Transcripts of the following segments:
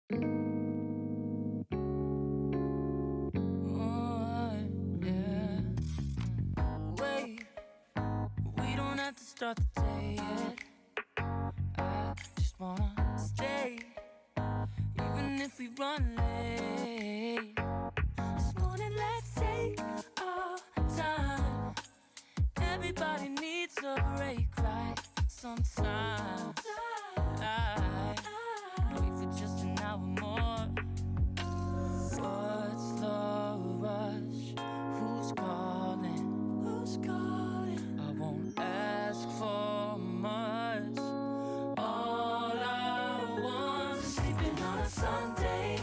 Oh, yeah. Wait, we don't have to start the day yet. I just wanna stay, even if we run late. This morning, let's take our time. Everybody needs a break, right? Sometimes I wait for just an hour more. What's the rush? Who's calling? Who's calling? I won't ask for much. All I want is sleeping on a Sunday.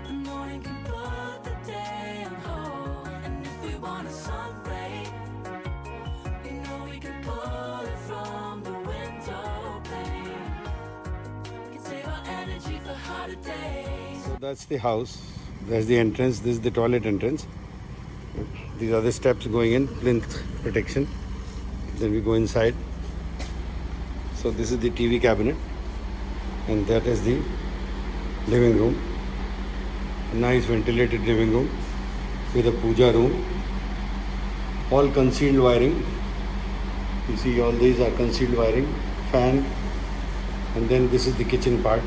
The morning can put the day on hold. And if we want a sun ray, we know we can pull it from the window pane. We can save our energy for harder days. So that's the house. There's the entrance. This is the toilet entrance. These are the steps going in, plinth protection. Then we go inside. So this is the TV cabinet, and that is the living room. A nice ventilated living room with a puja room. All concealed wiring. You see all these are concealed wiring. Fan. And then this is the kitchen part.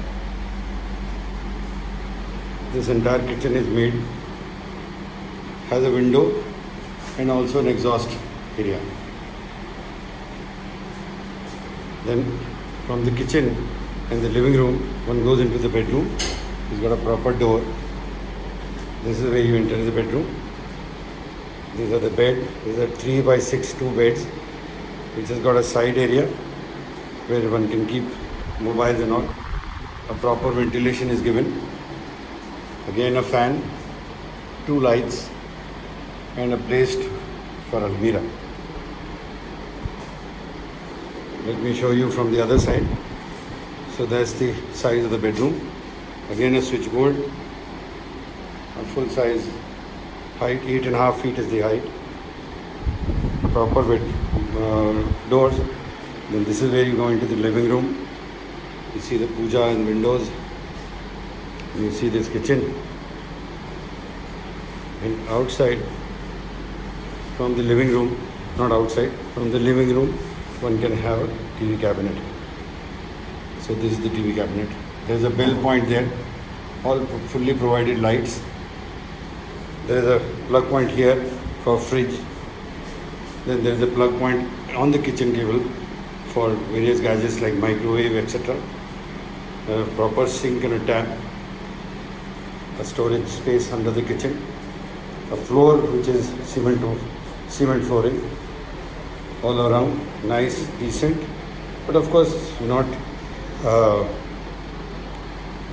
This entire kitchen is made, has a window and also an exhaust area. Then from the kitchen and the living room, one goes into the bedroom. It's got a proper door. This is where you enter the bedroom. These are the bed. These are 3 by 6 2 beds, which has got a side area where one can keep mobiles and all. A proper ventilation is given. Again a fan, 2 lights and a place for almirah. Let me show you from the other side. So that's the size of the bedroom. Again a switchboard, a full size height, 8.5 feet is the height. Proper with doors. Then this is where you go into the living room. You see the puja and windows. You see this kitchen. And outside from the living room, not outside, from the living room, one can have a TV cabinet. So this is the TV cabinet. There's a bell point there, all fully provided lights. There is a plug point here for fridge. Then there is a plug point on the kitchen table for various gadgets like microwave, etc. A proper sink and a tap. A storage space under the kitchen, a floor which is cement flooring all around, nice, decent, but of course not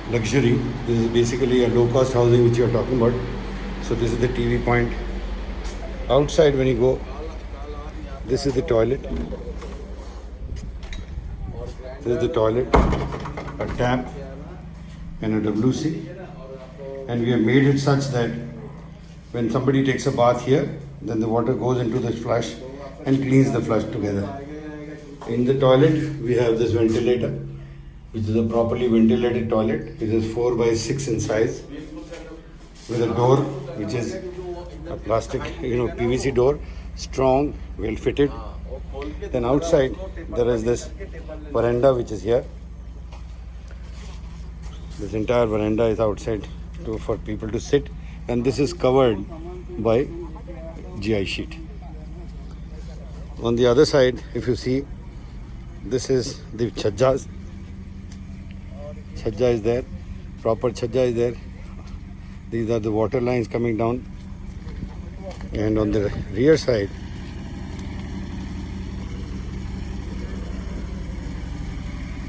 luxury. This is basically a low-cost housing which you are talking about. So this is the TV point. Outside when you go, this is the toilet. This is the toilet, a tap and a WC. And we have made it such that when somebody takes a bath here, then the water goes into the flush and cleans the flush together. In the toilet, we have this ventilator, which is a properly ventilated toilet. It is 4 by 6 in size, with a door, which is a plastic, PVC door, strong, well fitted. Then outside, there is this veranda, which is here. This entire veranda is outside for people to sit, and this is covered by GI sheet. On the other side, if you see, this is the chhajjas. Chhajja is there, proper chhajja is there. These are the water lines coming down. And on the rear side,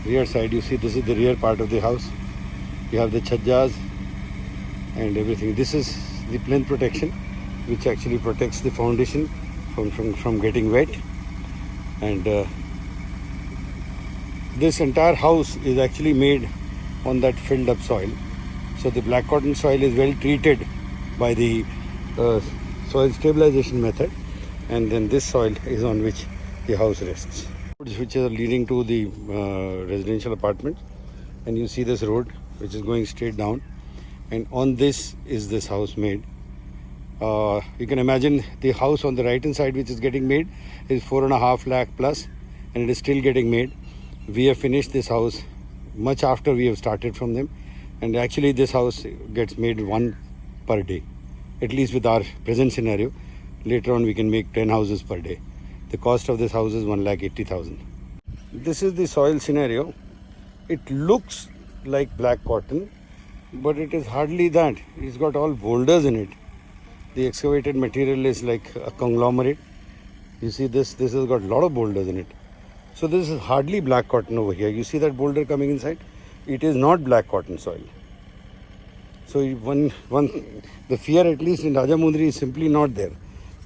you see this is the rear part of the house. You have the chhajjas and everything. This is the plinth protection, which actually protects the foundation from getting wet. And this entire house is actually made on that filled up soil. So the black cotton soil is well treated by the soil stabilization method, and then this soil is on which the house rests, which are leading to the residential apartments. And you see this road which is going straight down, and on this is this house made. You can imagine the house on the right hand side which is getting made is 4.5 lakh plus, and it is still getting made. We have finished this house much after we have started from them, and actually this house gets made one per day, at least with our present scenario. Later on we can make 10 houses per day. The cost of this house is 1,80,000. This is the soil scenario. It looks like black cotton, but it is hardly that. It's got all boulders in it. The excavated material is like a conglomerate. You see this has got a lot of boulders in it. So this is hardly black cotton over here. You see that boulder coming inside? It is not black cotton soil. So the fear, at least in Rajamundry, is simply not there.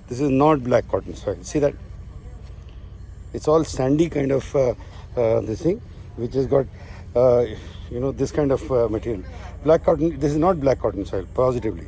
This is not black cotton soil. See that? It's all sandy kind of this thing, which has got this kind of material. Black cotton. This is not black cotton soil, positively.